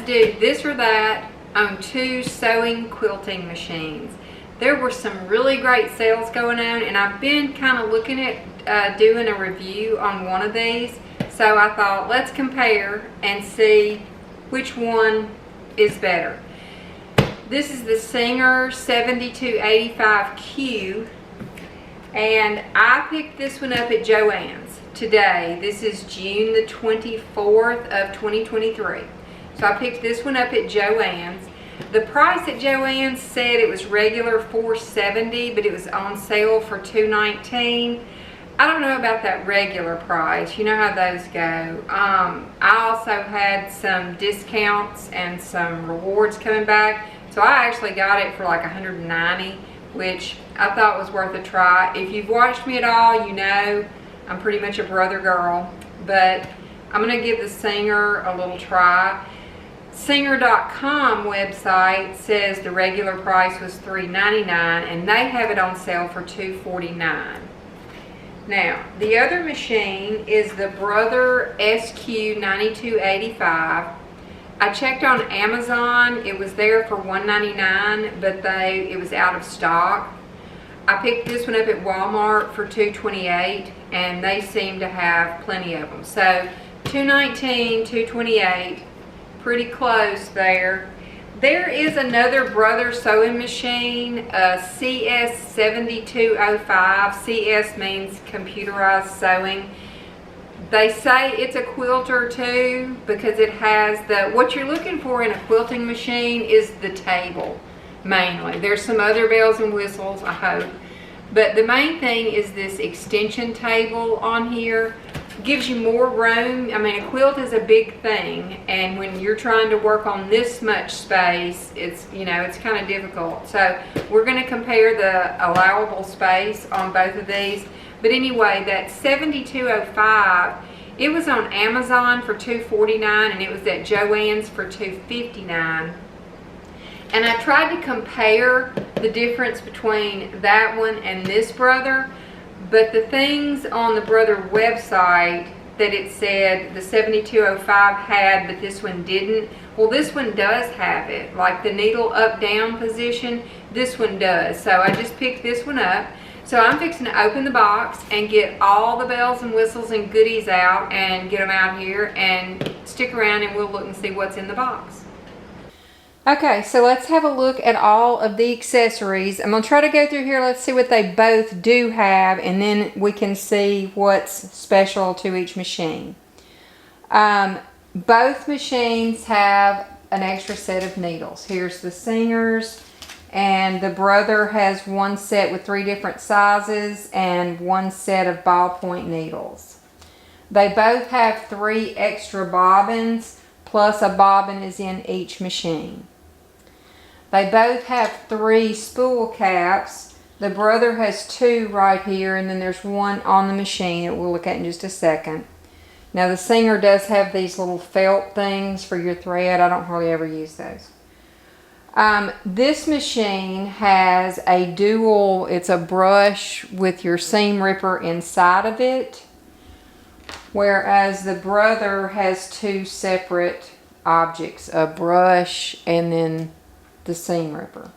do this or that on 2 sewing quilting machines. There were some really great sales going on, and I've been kind of looking at doing a review on one of these. So I thought, let's compare and see which one is better. This is the Singer 7285Q, and I picked this one up at Joann's today. This is June the 24th of 2023. So I picked this one up at Joann's. The price at Joann's said it was regular $470, but it was on sale for $219. I don't know about that regular price. You know how those go. I also had some discounts and some rewards coming back. So I actually got it for like $190, which I thought was worth a try. If you've watched me at all, you know I'm pretty much a brother girl. But I'm going to give the Singer a little try. Singer.com website says the regular price was $399, and they have it on sale for $249. Now, the other machine is the Brother SQ9285. I checked on Amazon. It was there for $199, but it was out of stock. I picked this one up at Walmart for $228, and they seem to have plenty of them. So $219, $228, pretty close there. There is another Brother sewing machine, a CS7205. CS means computerized sewing. They say it's a quilter too, because it has what you're looking for in a quilting machine is the table, mainly. There's some other bells and whistles, I hope. But the main thing is this extension table on here. Gives you more room. I mean, a quilt is a big thing, and when you're trying to work on this much space, it's, you know, it's kind of difficult. So we're going to compare the allowable space on both of these. But anyway, that 7205, it was on Amazon for $249, and it was at Joann's for $259. And I tried to compare the difference between that one and this Brother. But the things on the Brother website that it said the 7205 had, but this one didn't. Well, this one does have it. Like the needle up-down position, this one does. So I just picked this one up. So I'm fixing to open the box and get all the bells and whistles and goodies out and get them out here, and stick around and we'll look and see what's in the box. Okay, so let's have a look at all of the accessories. I'm going to try to go through here. Let's see what they both do have, and then we can see what's special to each machine. Both machines have an extra set of needles. Here's the Singer's, and the Brother has one set with 3 different sizes and one set of ballpoint needles. They both have 3 extra bobbins, plus a bobbin is in each machine. They both have 3 spool caps. The Brother has 2 right here, and then there's one on the machine that we'll look at in just a second. Now the Singer does have these little felt things for your thread. I don't hardly ever use those. This machine has a dual, it's a brush with your seam ripper inside of it, whereas the Brother has 2 separate objects, a brush and then the seam ripper.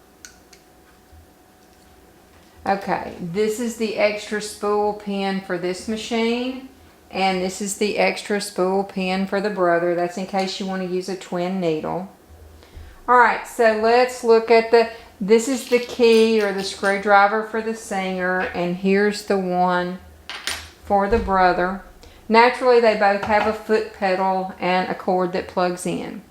Okay, this is the extra spool pin for this machine, and this is the extra spool pin for the Brother. That's in case you want to use a twin needle. Alright, so let's look at this is the key or the screwdriver for the Singer, and here's the one for the Brother. Naturally, they both have a foot pedal and a cord that plugs in.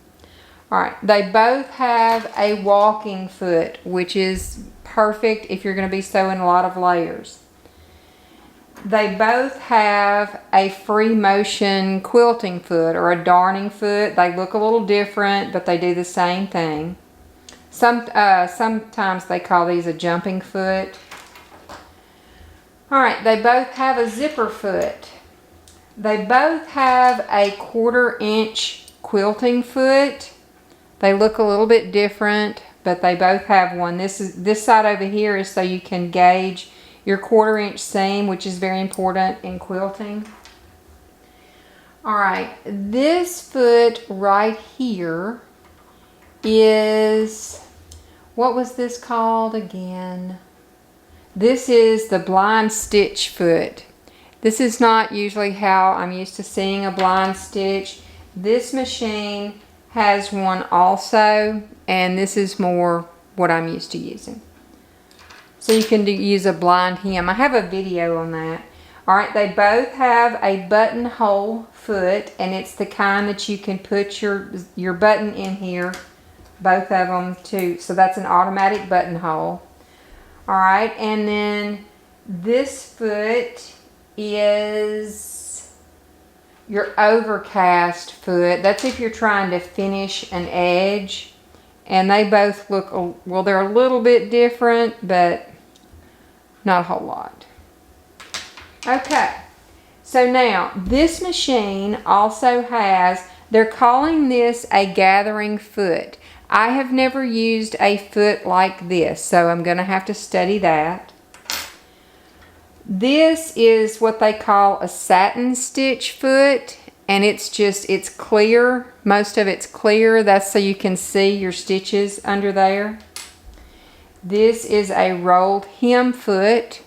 Alright, they both have a walking foot, which is perfect if you're going to be sewing a lot of layers. They both have a free motion quilting foot or a darning foot. They look a little different, but they do the same thing. Sometimes they call these a jumping foot. Alright, they both have a zipper foot. They both have a 1/4 inch quilting foot. They look a little bit different, but they both have one. This side over here is so you can gauge your 1/4 inch seam, which is very important in quilting. Alright, this foot right here is, what was this called again? This is the blind stitch foot. This is not usually how I'm used to seeing a blind stitch. This machine has one also, and this is more what I'm used to using. So you can use a blind hem. I have a video on that. Alright, they both have a buttonhole foot, and it's the kind that you can put your button in here. Both of them too. So that's an automatic buttonhole. Alright, and then this foot is your overcast foot. That's if you're trying to finish an edge. And they both look, well, they're a little bit different, but not a whole lot. Okay, so now this machine also has, they're calling this a gathering foot. I have never used a foot like this, so I'm going to have to study that. This is what they call a satin stitch foot, and it's clear. Most of it's clear. That's so you can see your stitches under there. This is a rolled hem foot,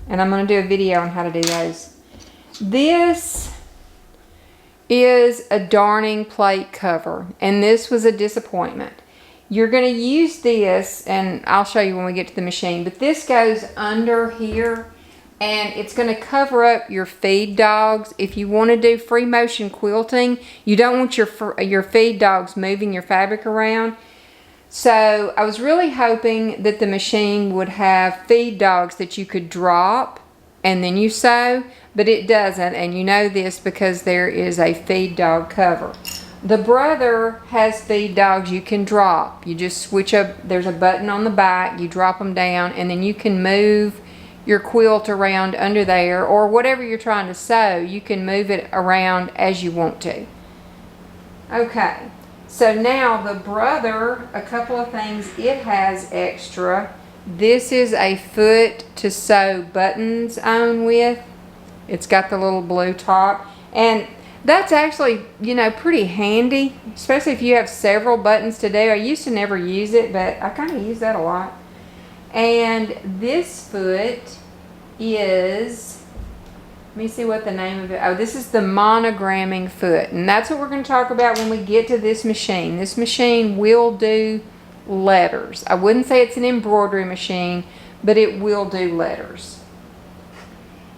and I'm going to do a video on how to do those. This is a darning plate cover, and this was a disappointment. You're going to use this, and I'll show you when we get to the machine, but this goes under here, and it's going to cover up your feed dogs. If you want to do free motion quilting, you don't want your feed dogs moving your fabric around. So I was really hoping that the machine would have feed dogs that you could drop and then you sew, but it doesn't, and you know this because there is a feed dog cover. The Brother has feed dogs you can drop. You just switch up, there's a button on the back, you drop them down, and then you can move your quilt around under there, or whatever you're trying to sew, you can move it around as you want to. Okay, so now the Brother, a couple of things it has extra. This is a foot to sew buttons on with. It's got the little blue top, and that's actually, you know, pretty handy, especially if you have several buttons to do. I used to never use it, but I kind of use that a lot. And this foot is, let me see what the name of it, oh, this is the monogramming foot, and that's what we're going to talk about when we get to this machine. This machine will do letters. I wouldn't say it's an embroidery machine, but it will do letters.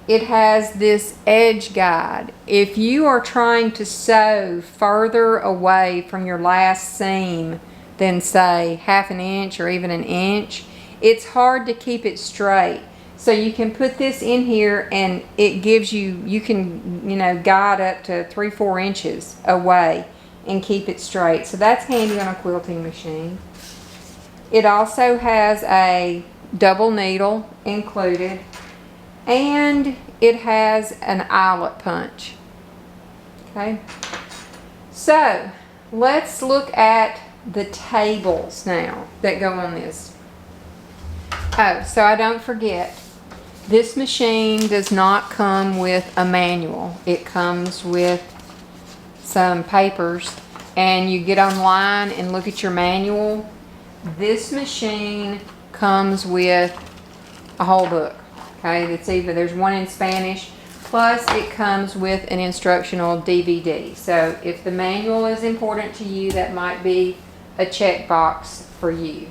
It has this edge guide. If you are trying to sew further away from your last seam than say half an inch or even an inch, it's hard to keep it straight. So you can put this in here and it gives you can, you know, guide up to 3-4 inches away and keep it straight. So that's handy on a quilting machine. It also has a double needle included, and it has an eyelet punch. Okay, so let's look at the tables now that go on this. Oh, so I don't forget, this machine does not come with a manual. It comes with some papers, and you get online and look at your manual. This machine comes with a whole book. Okay, that's either, there's one in Spanish, plus it comes with an instructional DVD. So if the manual is important to you, that might be a checkbox for you.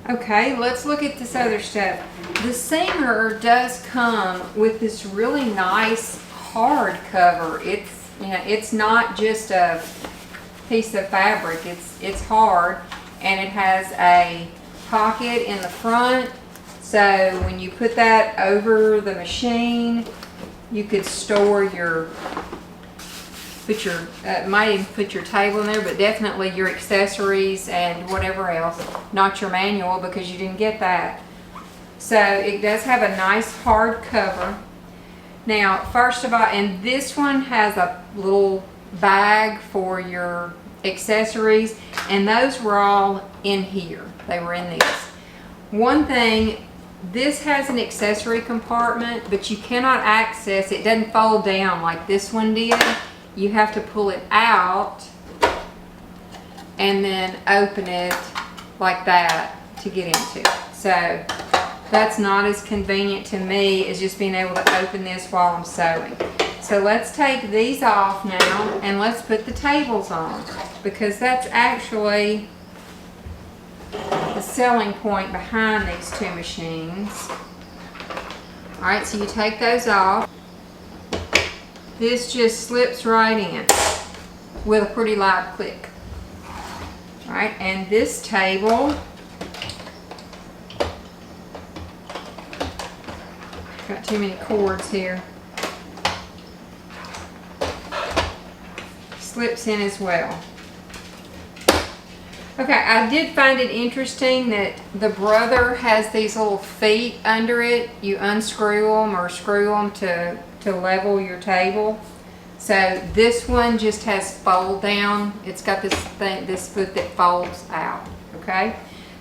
Okay, let's look at this other stuff. The seamer does come with this really nice hard cover. It's, you know, it's not just a piece of fabric. It's hard, and it has a pocket in the front. So when you put that over the machine, you could store your, might even put your table in there, but definitely your accessories and whatever else. Not your manual, because you didn't get that. So it does have a nice hard cover. Now, first of all, and this one has a little bag for your accessories, and those were all in here. They were in these. One thing, this has an accessory compartment, but you cannot access it. It doesn't fold down like this one did. You have to pull it out and then open it like that to get into it. So that's not as convenient to me as just being able to open this while I'm sewing. So let's take these off now and let's put the tables on, because that's actually the selling point behind these two machines. Alright, so you take those off. This just slips right in with a pretty loud click. Alright, and this table, got too many cords here, slips in as well. Okay, I did find it interesting that the Brother has these little feet under it. You unscrew them or screw them to level your table. So this one just has fold down. It's got this thing, this foot that folds out. Okay,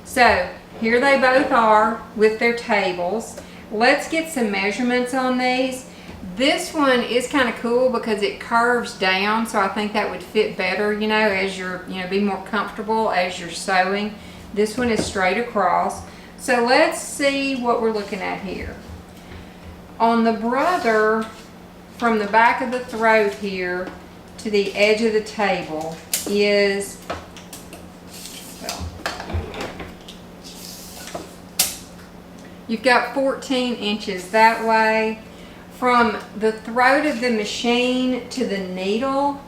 so here they both are with their tables. Let's get some measurements on these. This one is kind of cool because it curves down, so I think that would fit better, you know, as you're, be more comfortable as you're sewing. This one is straight across. So let's see what we're looking at here. On the Brother, from the back of the throat here to the edge of the table is, well, you've got 14 inches that way. From the throat of the machine to the needle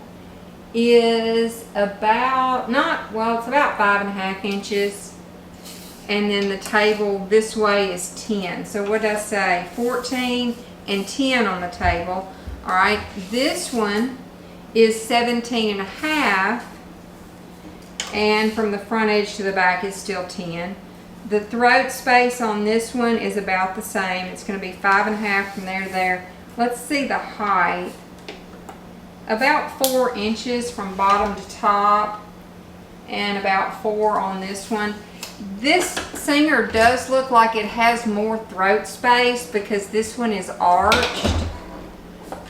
is about, it's about 5.5 inches. And then the table this way is 10. So what did I say? 14 and 10 on the table. All right, this one is 17.5. And from the front edge to the back is still 10. The throat space on this one is about the same. It's going to be 5.5 from there to there. Let's see the height. About 4 inches from bottom to top, and about 4 on this one. This Singer does look like it has more throat space because this one is arched.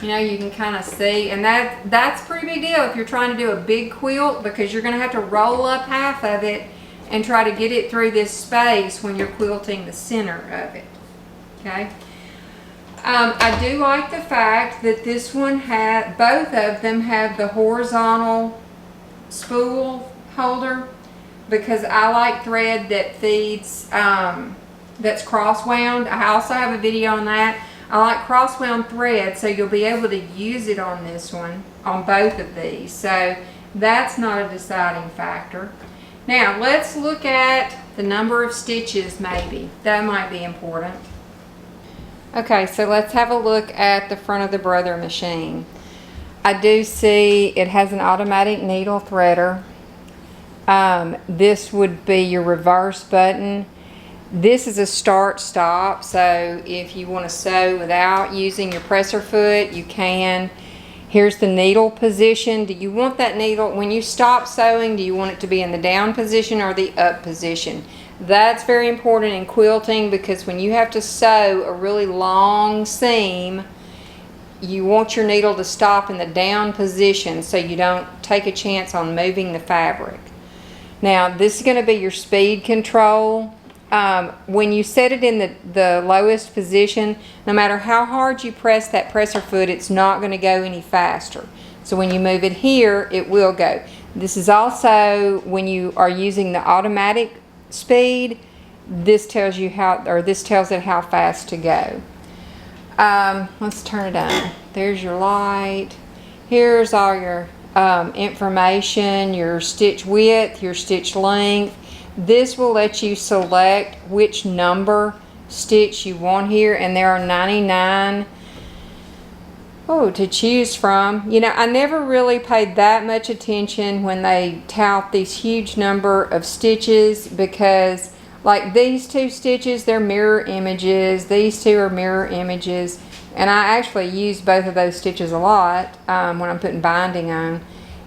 You can kind of see, and that's a pretty big deal if you're trying to do a big quilt, because you're going to have to roll up half of it and try to get it through this space when you're quilting the center of it. Okay. I do like the fact that this one both of them have the horizontal spool holder, because I like thread that feeds, that's cross wound. I also have a video on that. I like cross wound thread, so you'll be able to use it on this one, on both of these. So that's not a deciding factor. Now let's look at the number of stitches maybe. That might be important. Okay, so let's have a look at the front of the Brother machine. I do see it has an automatic needle threader. This would be your reverse button. This is a start stop, so if you want to sew without using your presser foot, you can. Here's the needle position. Do you want that needle, when you stop sewing, do you want it to be in the down position or the up position? That's very important in quilting, because when you have to sew a really long seam, you want your needle to stop in the down position so you don't take a chance on moving the fabric. Now this is going to be your speed control. When you set it in the lowest position, no matter how hard you press that presser foot, it's not going to go any faster. So when you move it here, it will go. This is also when you are using the automatic speed. This tells you this tells it how fast to go. Let's turn it on. There's your light. Here's all your information, your stitch width, your stitch length. This will let you select which number stitch you want here, and there are 99 to choose from. I never really paid that much attention when they tout these huge number of stitches, because like these two stitches, they're mirror images, these two are mirror images, and I actually use both of those stitches a lot when I'm putting binding on.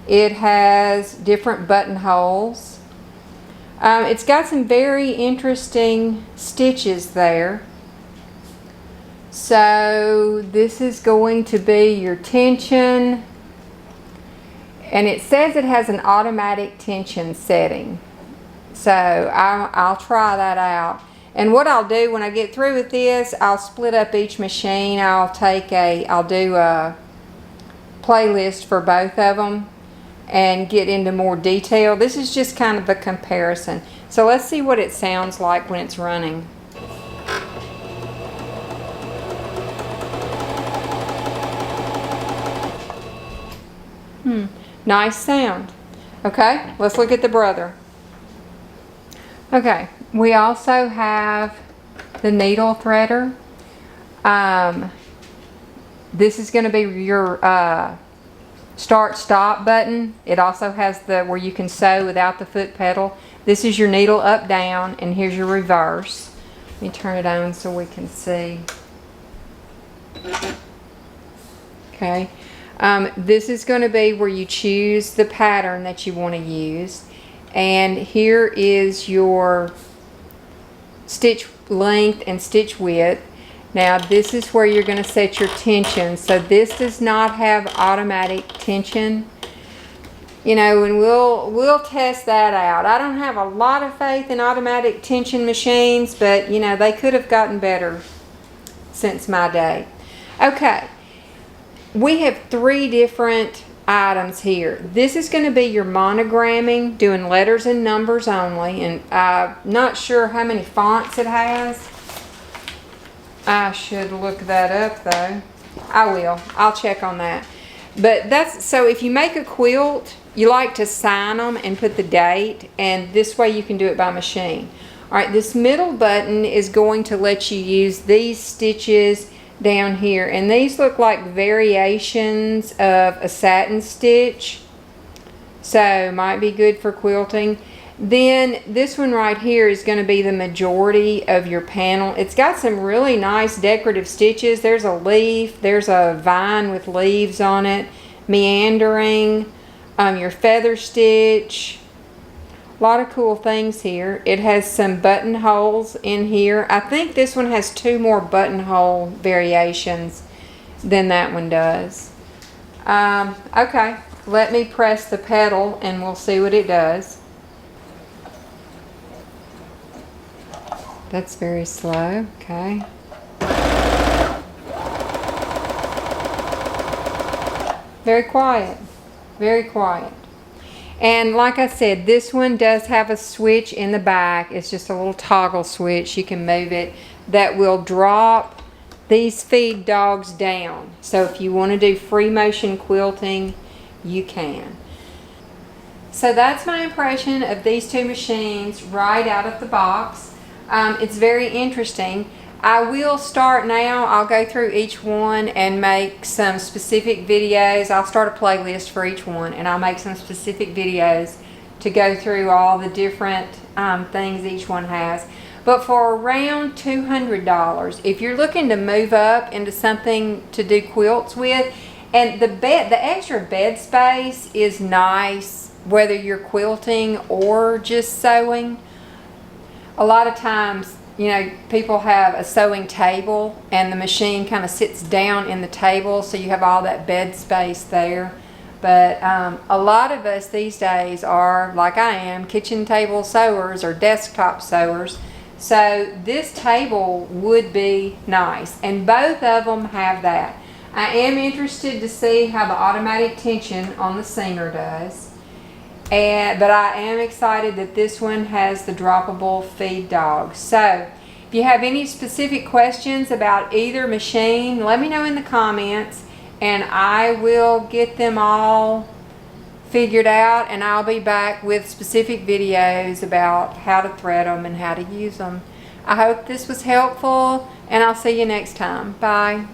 It has different buttonholes. It's got some very interesting stitches there. So this is going to be your tension. And it says it has an automatic tension setting. So I'll try that out. And what I'll do when I get through with this, I'll split up each machine. I'll do a playlist for both of them and get into more detail. This is just kind of a comparison. So let's see what it sounds like when it's running. Nice sound. Okay, let's look at the Brother. Okay, we also have the needle threader. This is going to be your start-stop button. It also has the where you can sew without the foot pedal. This is your needle up-down, and here's your reverse. Let me turn it on so we can see. Okay. This is going to be where you choose the pattern that you want to use. And here is your stitch length and stitch width. Now this is where you're going to set your tension. So this does not have automatic tension. You know, and we'll test that out. I don't have a lot of faith in automatic tension machines, but you know, they could have gotten better since my day. Okay. We have 3 different items here. This is going to be your monogramming, doing letters and numbers only, and I'm not sure how many fonts it has. I should look that up though. I will. I'll check on that. But that's, so if you make a quilt, you like to sign them and put the date, and this way you can do it by machine. Alright, this middle button is going to let you use these stitches down here, and these look like variations of a satin stitch, so might be good for quilting. Then this one right here is going to be the majority of your panel. It's got some really nice decorative stitches. There's a leaf, there's a vine with leaves on it, meandering, your feather stitch. A lot of cool things here. It has some buttonholes in here. I think this one has 2 more buttonhole variations than that one does. Okay, let me press the pedal and we'll see what it does. That's very slow. Okay. Very quiet. Very quiet. And like I said, this one does have a switch in the back. It's just a little toggle switch. You can move it. That will drop these feed dogs down. So if you want to do free motion quilting, you can. So that's my impression of these 2 machines right out of the box. It's very interesting. I will start now. I'll go through each one and make some specific videos. I'll start a playlist for each one, and I'll make some specific videos to go through all the different things each one has. But for around $200, if you're looking to move up into something to do quilts with, and the extra bed space is nice, whether you're quilting or just sewing. A lot of times, you know, people have a sewing table and the machine kind of sits down in the table, so you have all that bed space there. But a lot of us these days are, like I am, kitchen table sewers or desktop sewers. So this table would be nice, and both of them have that. I am interested to see how the automatic tension on the Singer does. But I am excited that this one has the droppable feed dog. So if you have any specific questions about either machine, let me know in the comments, and I will get them all figured out, and I'll be back with specific videos about how to thread them and how to use them. I hope this was helpful, and I'll see you next time. Bye.